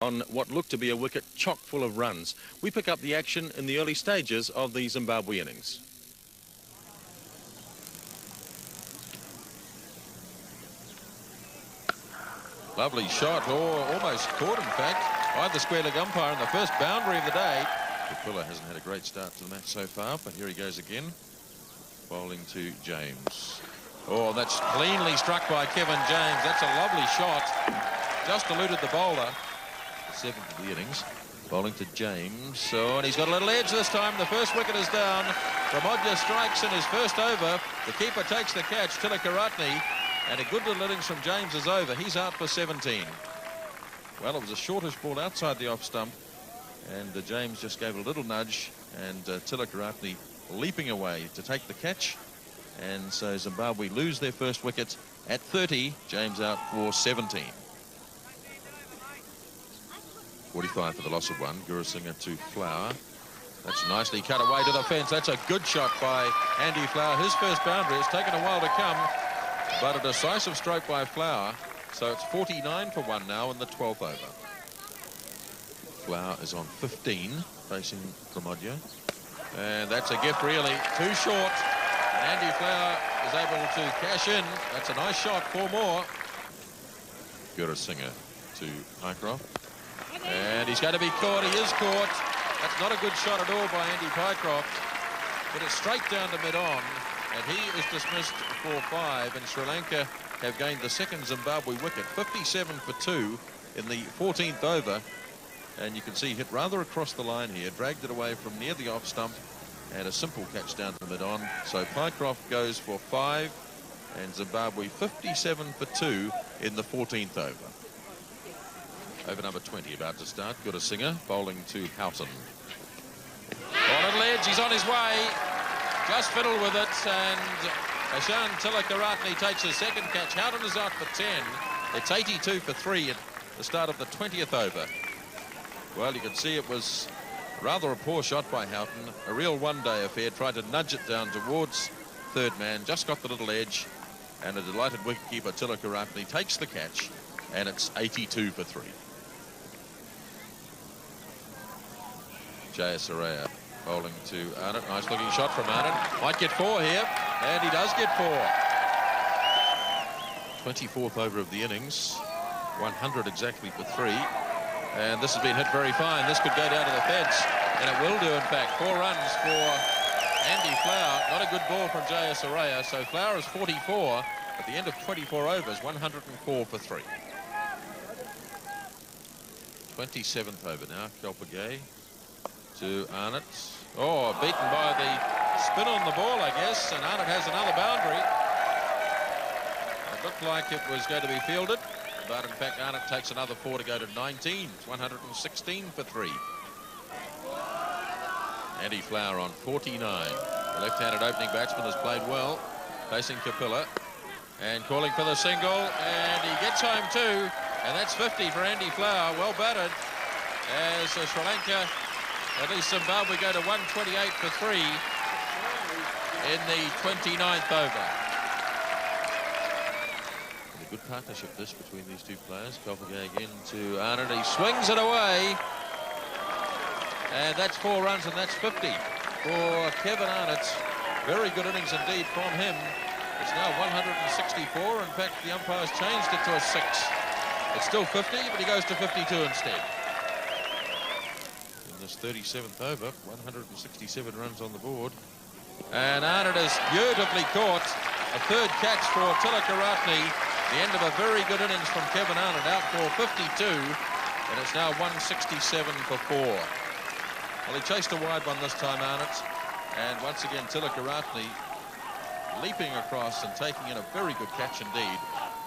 on what looked to be a wicket chock full of runs. We pick up the action in the early stages of the Zimbabwe innings. Lovely shot, or almost caught in fact, by the square leg umpire in the first boundary of the day. Kapila hasn't had a great start to the match so far, but here he goes again. Bowling to James. Oh, that's cleanly struck by Kevin James. That's a lovely shot. Just eluded the bowler. The seventh of the innings. Bowling to James. Oh, and he's got a little edge this time. The first wicket is down. Ramodia strikes in his first over. The keeper takes the catch, Tilakaratne. And a good little innings from James is over. He's out for 17. Well, it was a shortish ball outside the off stump. And James just gave a little nudge. And Tilakaratne leaping away to take the catch. And so Zimbabwe lose their first wicket at 30. James out for 17. 45 for the loss of one. Gurusingha to Flower. That's nicely cut away to the fence. That's a good shot by Andy Flower. His first boundary. It's taken a while to come, but a decisive stroke by Flower. So it's 49 for one now in the 12th over. Flower is on 15, facing Ramodia. And that's a gift, really. Too short. And Andy Flower is able to cash in. That's a nice shot. 4 more. Gurusingha to Pycroft. And he's going to be caught. He is caught. That's not a good shot at all by Andy Pycroft. But it's straight down to mid-on. And he is dismissed for 5. And Sri Lanka have gained the second Zimbabwe wicket. 57 for 2 in the 14th over. And you can see hit rather across the line here. Dragged it away from near the off stump. And a simple catch down to mid-on. So Pycroft goes for 5. And Zimbabwe 57 for 2 in the 14th over. Over number 20 about to start. Gurusingha bowling to Houghton. On little edge, he's on his way. Just fiddled with it, and Ashan Tilakaratne takes his second catch. Houghton is out for 10. It's 82 for 3 at the start of the 20th over. Well, you can see it was rather a poor shot by Houghton. A real one-day affair. Tried to nudge it down towards third man. Just got the little edge, and a delighted wicketkeeper Tilakaratne takes the catch, and it's 82 for 3. Jayasuriya bowling to Arnott. Nice looking shot from Arnott. Might get 4 here, and he does get 4. 24th over of the innings. 100 exactly for 3. And this has been hit very fine. This could go down to the fence, and it will do, in fact. 4 runs for Andy Flower. Not a good ball from Jayasuriya. So Flower is 44 at the end of 24 overs. 104 for 3. 27th over now. Kelpagay to Arnott. Oh, beaten by the spin on the ball, I guess, and Arnott has another boundary. It looked like it was going to be fielded, but in fact Arnott takes another 4 to go to 19. It's 116 for 3. Andy Flower on 49. The left-handed opening batsman has played well, facing Kapila, and calling for the single, and he gets home too, and that's 50 for Andy Flower. Well batted as Sri Lanka, at least Zimbabwe, go to 128 for 3 in the 29th over. And a good partnership this between these two players. Kelpagay again to Arnott. He swings it away. And that's 4 runs, and that's 50 for Kevin Arnott. Very good innings indeed from him. It's now 164. In fact, the umpires changed it to a 6. It's still 50, but he goes to 52 instead. This 37th over, 167 runs on the board, and Arnott is beautifully caught. A third catch for Tilakaratne. The end of a very good innings from Kevin Arnott, out for 52, and it's now 167 for 4. Well, he chased a wide one this time, Arnott, and once again Tilakaratne leaping across and taking in a very good catch indeed.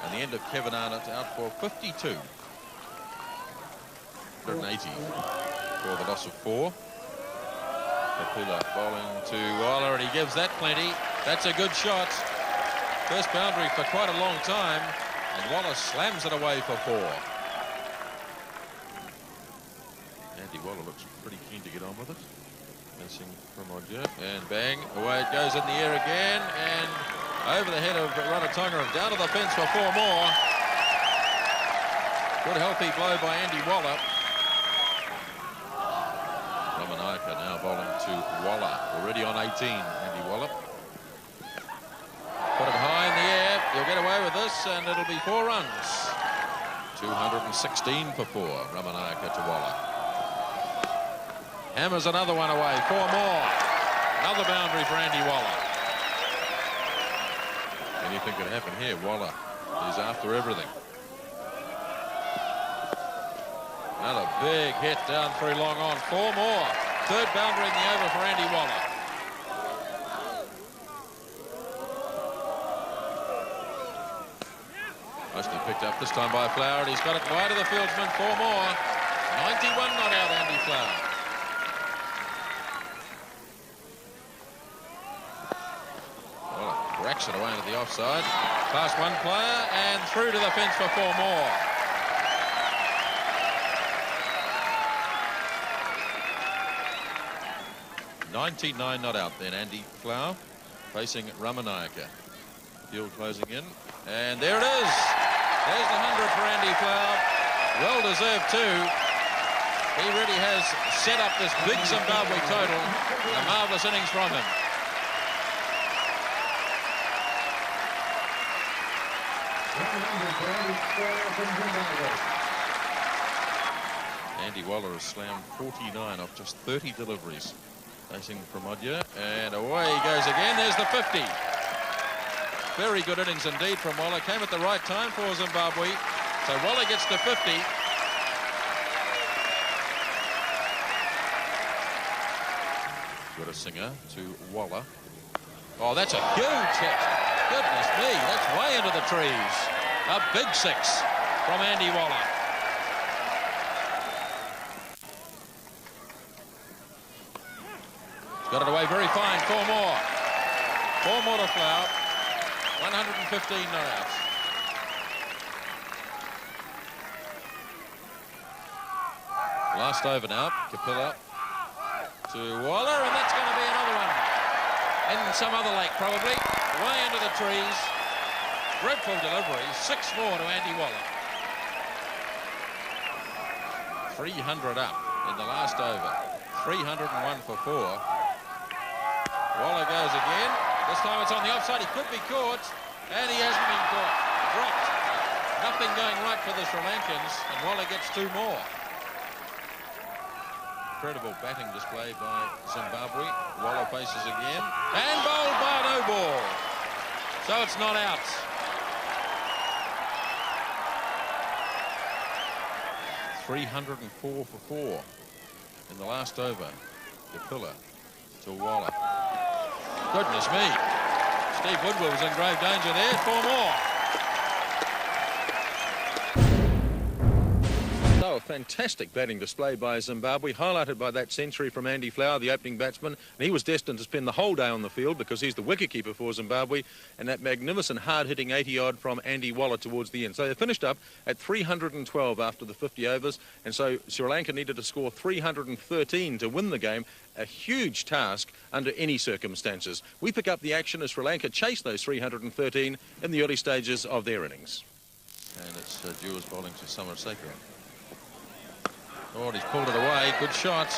And the end of Kevin Arnott out for 52. 180. For the loss of 4. Kapila bowling to Waller, and he gives that plenty. That's a good shot. First boundary for quite a long time, and Waller slams it away for 4. Andy Waller looks pretty keen to get on with it. Missing from Ramodia, and bang, away it goes in the air again, and over the head of Ranatonga, and down to the fence for 4 more. Good healthy blow by Andy Waller. Ramanayaka now bowling to Waller. Already on 18, Andy Waller. Put it high in the air. He'll get away with this, and it'll be 4 runs. 216 for 4, Ramanayaka to Waller. Hammers another one away, 4 more. Another boundary for Andy Waller. Anything could happen here. Waller is after everything. Another big hit down through long on, 4 more. 3rd boundary in the over for Andy Waller. Mostly picked up this time by Flower. He's got it wide of the fieldsman, 4 more. 91 not out, Andy Flower. Well, racks it away into the offside. Past 1 player and through to the fence for 4 more. .99 not out then, Andy Flower facing Ramanayaka. Field closing in, and there it is. There's the 100 for Andy Flower. Well deserved too. He really has set up this big Zimbabwe total. A marvellous innings from him. Andy Waller has slammed 49 off just 30 deliveries. Facing Pramodya, and away he goes again. There's the 50. Very good innings indeed from Waller. Came at the right time for Zimbabwe. So Waller gets the 50. Got a singer to Waller. Oh, that's a huge hit. Goodness me, that's way into the trees. A big 6 from Andy Waller. Got it away very fine. 4 more. 4 more to Flower. 115 not out. Last over now. Kapila to Waller, and that's going to be another one. In some other lake, probably. Way into the trees. Dreadful delivery. 6 more to Andy Waller. 300 up in the last over. 301 for 4. Waller goes again. This time it's on the offside. He could be caught, and he hasn't been caught. Dropped. Nothing going right for the Sri Lankans, and Waller gets 2 more. Incredible batting display by Zimbabwe. Waller faces again, and bowled by no ball. So it's not out. .304 for 4 in the last over. Kapila to Waller. Goodness me. Steve Woodward was in grave danger there. 4 more. So a fantastic batting display by Zimbabwe, highlighted by that century from Andy Flower, the opening batsman. And he was destined to spend the whole day on the field because he's the wicketkeeper for Zimbabwe. And that magnificent hard-hitting 80-odd from Andy Waller towards the end. So they finished up at 312 after the 50 overs. And so Sri Lanka needed to score 313 to win the game. A huge task under any circumstances. We pick up the action as Sri Lanka chase those 313 in the early stages of their innings. And it's Dewars bowling to Somerset. Oh, he's pulled it away. Good shot.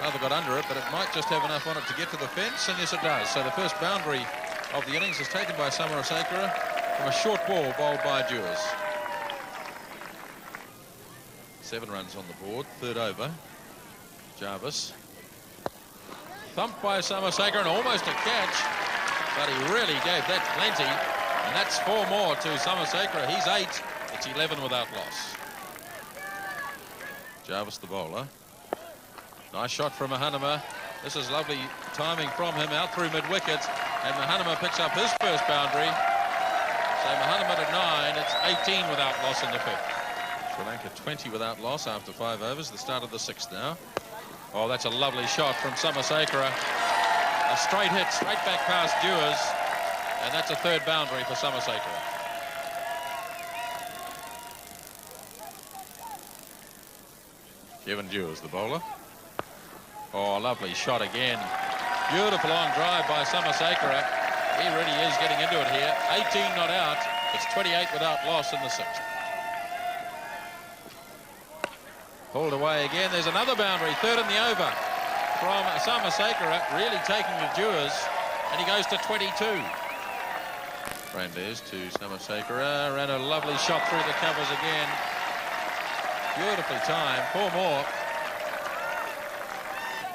Rather got under it, but it might just have enough on it to get to the fence, and yes, it does. So the first boundary of the innings is taken by Somerset from a short ball bowled by Dewars. 7 runs on the board. 3rd over. Jarvis. Thumped by Somerset and almost a catch, but he really gave that plenty, and that's 4 more to Somerset. He's 8. It's 11 without loss. Jarvis the bowler. Nice shot from Mahanama. This is lovely timing from him out through mid-wicket, and Mahanama picks up his first boundary. So Mahanama to 9. It's 18 without loss in the 5th. Sri Lanka 20 without loss after 5 overs. The start of the 6th now. Oh, that's a lovely shot from Somerset. A straight hit, straight back past Dewars, and that's a 3rd boundary for Somerset. Kevin Dewars, the bowler. Oh, lovely shot again. Beautiful long drive by Somerset. He really is getting into it here. 18 not out. It's 28 without loss in the 6th. Pulled away again. There's another boundary, third in the over from Sulbscribe, really taking the Dewars, and he goes to 22. Brandes to Sulbscribe, ran a lovely shot through the covers again. Beautifully timed, 4 more.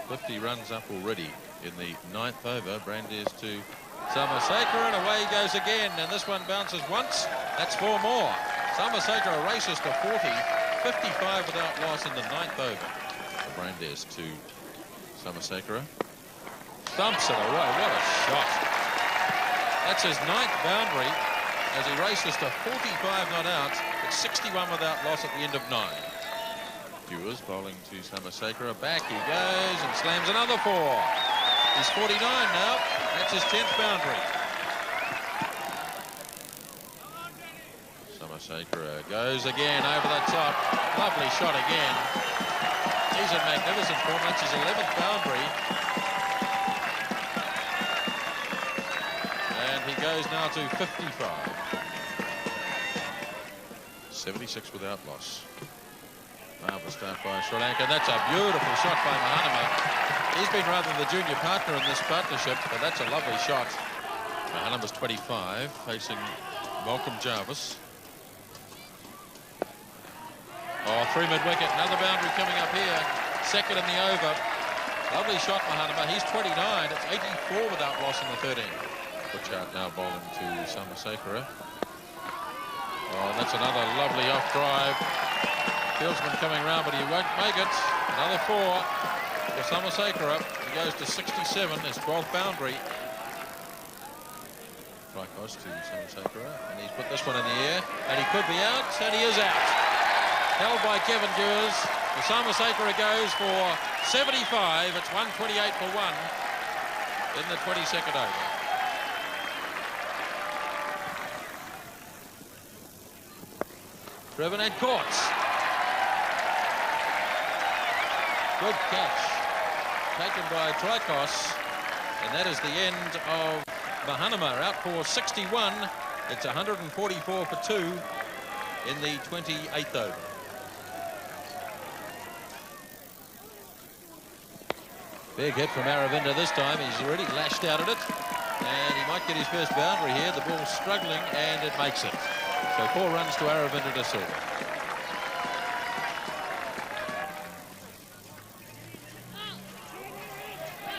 50 runs up already in the 9th over. Brandes to Sulbscribe, and away he goes again, and this one bounces once. That's 4 more. Sulbscribe races to 40, 55 without loss in the 9th over. Brandes to Sulbscribe. Thumps it away. What a shot. That's his 9th boundary as he races to 45 not out. It's 61 without loss at the end of 9. Dewars bowling to Sulbscribe. Back he goes and slams another 4. He's 49 now. That's his 10th boundary. Sulbscribe goes again over the top. Lovely shot again. He's in magnificent form. That's his 11th boundary. And he goes now to 55. 76 without loss. Marvellous start by Sri Lanka. That's a beautiful shot by Mahanama. He's been rather the junior partner in this partnership, but that's a lovely shot. Mahanama's 25, facing Malcolm Jarvis. Oh, 3 mid-wicket. Another boundary coming up here. Second in the over. Lovely shot, Mahanama. He's 29. It's 84 without loss in the 13th. Butchart now bowling to Sulbscribe. Oh, that's another lovely off drive. Fieldsman coming round, but he won't make it. Another 4 for Sulbscribe. He goes to 67, his 12th boundary. Tricos to Sulbscribe, and he's put this one in the air, and he could be out, and he is out. Held by Kevin Dewars. The Sulbscribe goes for 75. It's 128 for 1 in the 22nd over. Driven and caught. Good catch taken by Tricos, and that is the end of Mahanama, out for 61. It's 144 for 2 in the 28th over. Big hit from Aravinda this time. He's already lashed out at it, and he might get his first boundary here. The ball's struggling, and it makes it. So 4 runs to Aravinda de Silva.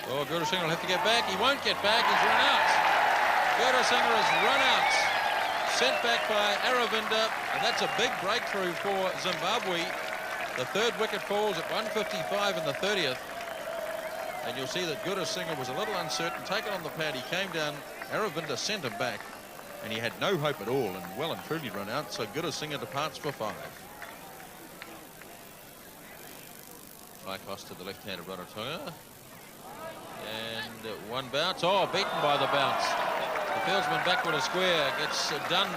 Oh, Gurusingh will have to get back. He won't get back. He's run out. Gurusingh has run out. Sent back by Aravinda, and that's a big breakthrough for Zimbabwe. The 3rd wicket falls at 155 in the 30th. And you'll see that Gurusingh was a little uncertain, taken on the pad. He came down, Aravinda sent him back, and he had no hope at all, and well and truly run out. So Gurusingh departs for 5. Tricos to the left-handed Rarotonga. And 1 bounce. Oh, beaten by the bounce. The fieldsman backward a square. Gets done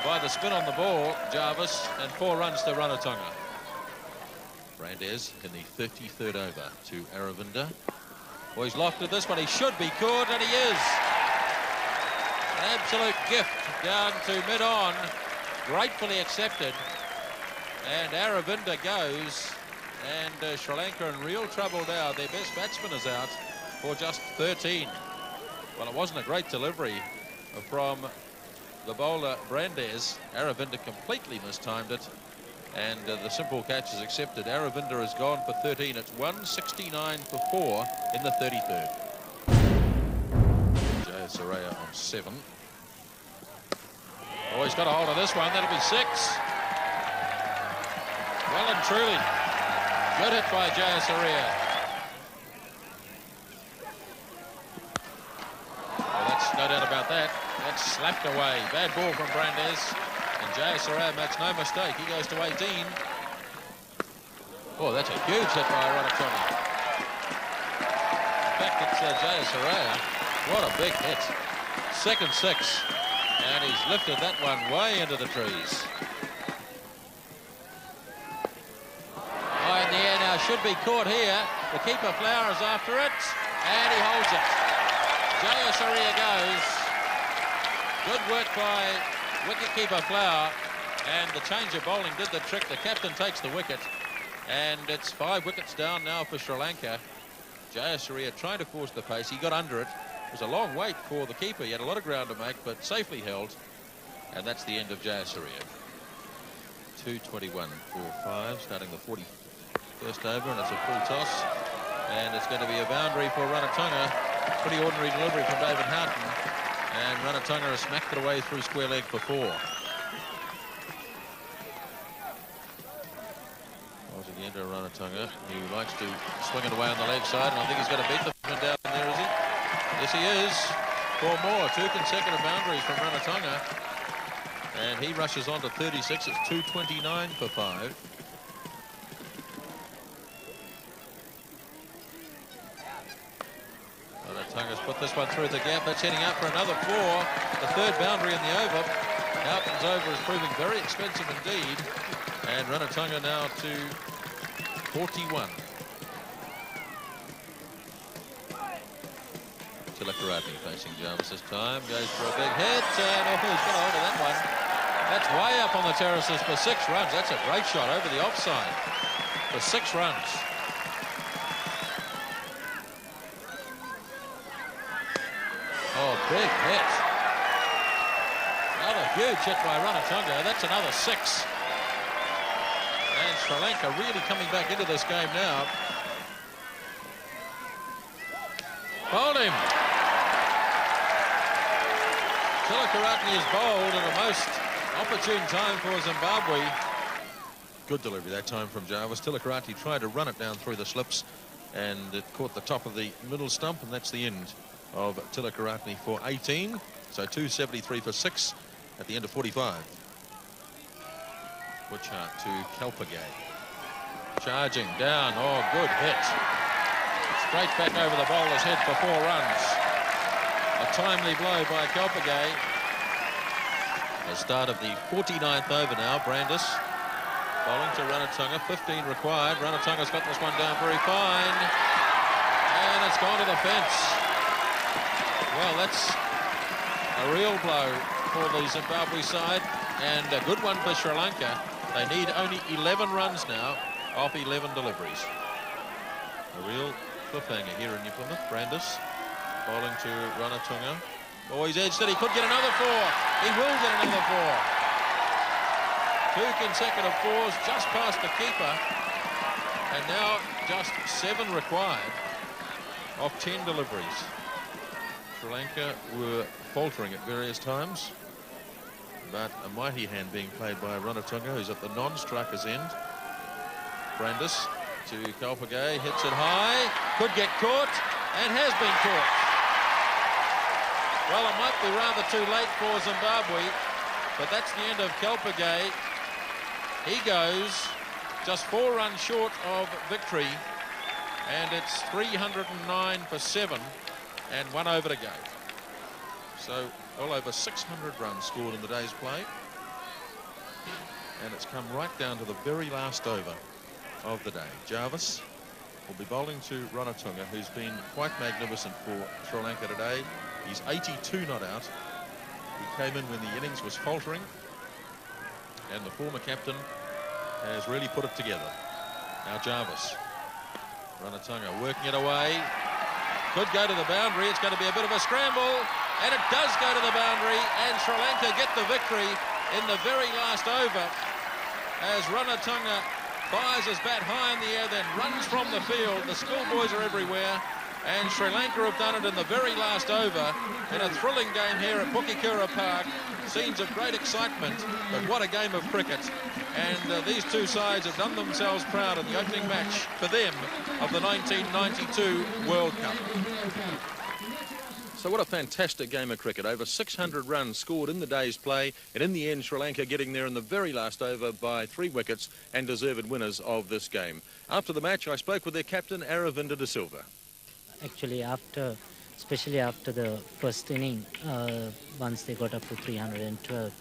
by the spin on the ball, Jarvis, and 4 runs to Rarotonga. Brandes in the 33rd over to Aravinda. Well, he's lofted this one. He should be caught, and he is. An absolute gift down to mid-on. Gratefully accepted. And Aravinda goes. And Sri Lanka in real trouble now. Their best batsman is out for just 13. Well, it wasn't a great delivery from the bowler Brandes. Aravinda completely mistimed it. And the simple catch is accepted. Aravinda has gone for 13. It's 169 for 4 in the 33rd. Jayasuriya on 7. Oh, he's got a hold of this one. That'll be 6. Well and truly. Good hit by Jayasuriya. Well, that's no doubt about that. That's slapped away. Bad ball from Brandes. And Jayasuriya makes no mistake. He goes to 18. Oh, that's a huge hit by Rarotonga. In fact, it's Jayasuriya. What a big hit. Second 6. And he's lifted that one way into the trees. Oh, in the air now, should be caught here. The keeper Flowers after it. And he holds it. Jayasuriya goes. Good work by wicketkeeper Flower. And the change of bowling did the trick. The captain takes the wicket. And it's 5 wickets down now for Sri Lanka. Jayasuriya tried to force the pace. He got under it. It was a long wait for the keeper. He had a lot of ground to make, but safely held. And that's the end of Jayasuriya. 2:21 for 5, starting the 41st over, and it's a full toss. And it's going to be a boundary for Ranatunga. Pretty ordinary delivery from David Houghton. And Ranatunga has smacked it away through square leg for 4. Once again to Ranatunga. He likes to swing it away on the leg side, and I think he's going to beat the man down there, is he? Yes, he is. 4 more. 2 consecutive boundaries from Ranatunga. And he rushes on to 36. It's 2:29 for 5. Ranatunga's put this one through the gap. That's heading out for another 4. The 3rd boundary in the over. Houghton's over is proving very expensive indeed. And Ranatunga now to 41. Tilakaratne facing Jarvis this time. Goes for a big hit. And oh, he's got hold of that one. That's way up on the terraces for 6 runs. That's a great shot over the offside for 6 runs. Oh, big hit. Another huge hit by Ranatunga. That's another 6. And Sri Lanka really coming back into this game now. Bowled him. Tilakaratne is bowled at a most opportune time for Zimbabwe. Good delivery that time from Jarvis. Tilakaratne tried to run it down through the slips, and it caught the top of the middle stump, and that's the end of Tilakaratne for 18. So 273 for 6 at the end of 45. Butchart to Kalpagay. Charging down. Oh, good hit. Straight back over the bowler's head for 4 runs. A timely blow by Kalpagay. The start of the 49th over now. Brandis bowling to Ranatunga. 15 required. Ranatunga's got this one down very fine. And it's gone to the fence. Well, that's a real blow for the Zimbabwe side. And a good one for Sri Lanka. They need only 11 runs now off 11 deliveries. A real cliffhanger here in New Plymouth. Brandis bowling to Ranatunga. Oh, he's edged it. He could get another 4. He will get another 4. 2 consecutive 4s just past the keeper. And now just 7 required of 10 deliveries. Sri Lanka were faltering at various times, but a mighty hand being played by Ranatunga, who's at the non-striker's end. Brandis to Kalpagay, hits it high, could get caught, and has been caught. Well, it might be rather too late for Zimbabwe, but that's the end of Kalpagay. He goes just 4 runs short of victory, and it's 309 for 7 and 1 over to go. So well over 600 runs scored in the day's play, and it's come right down to the very last over of the day. Jarvis will be bowling to Ranatunga, who's been quite magnificent for Sri Lanka today. He's 82 not out. He came in when the innings was faltering, and the former captain has really put it together. Now Jarvis. Ranatunga working it away. Could go to the boundary. It's going to be a bit of a scramble, and it does go to the boundary, and Sri Lanka get the victory in the very last over as Ranatunga fires his bat high in the air, then runs from the field. The schoolboys are everywhere, and Sri Lanka have done it in the very last over in a thrilling game here at Pukekura Park. Scenes of great excitement, but what a game of cricket. And these two sides have done themselves proud in the opening match for them of the 1992 World Cup. So what a fantastic game of cricket. Over 600 runs scored in the day's play, and in the end Sri Lanka getting there in the very last over by 3 wickets and deserved winners of this game. After the match I spoke with their captain Aravinda de Silva. Actually, especially after the first inning, once they got up to 312,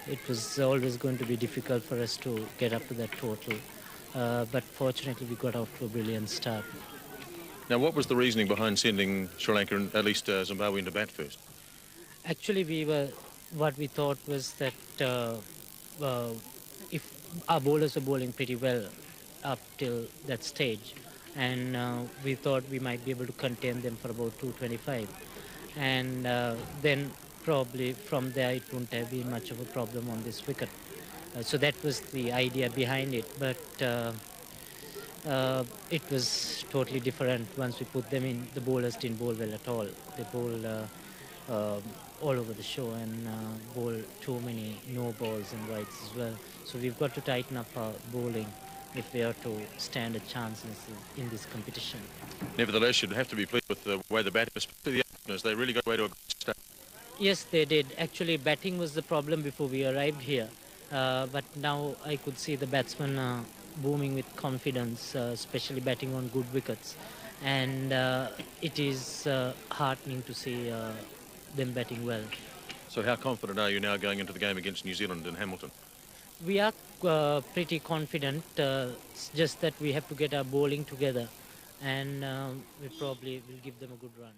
it was always going to be difficult for us to get up to that total. But fortunately, we got off to a brilliant start. Now, what was the reasoning behind sending Sri Lanka, and at least Zimbabwe, into bat first? Actually, what we thought was that if our bowlers were bowling pretty well up till that stage, and we thought we might be able to contain them for about 225, and then probably from there it wouldn't have been much of a problem on this wicket. So that was the idea behind it, but it was totally different once we put them in. The bowlers didn't bowl well at all. They bowled all over the show and bowled too many no balls and wides as well. So we've got to tighten up our bowling if we are to stand a chance in this competition. Nevertheless, you'd have to be pleased with the way the batters, especially the openers, they really got away to a good start. Yes, they did. Actually, batting was the problem before we arrived here. But now I could see the batsmen booming with confidence, especially batting on good wickets. And it is heartening to see them batting well. So how confident are you now going into the game against New Zealand in Hamilton? We are pretty confident. It's just that we have to get our bowling together, and we probably will give them a good run.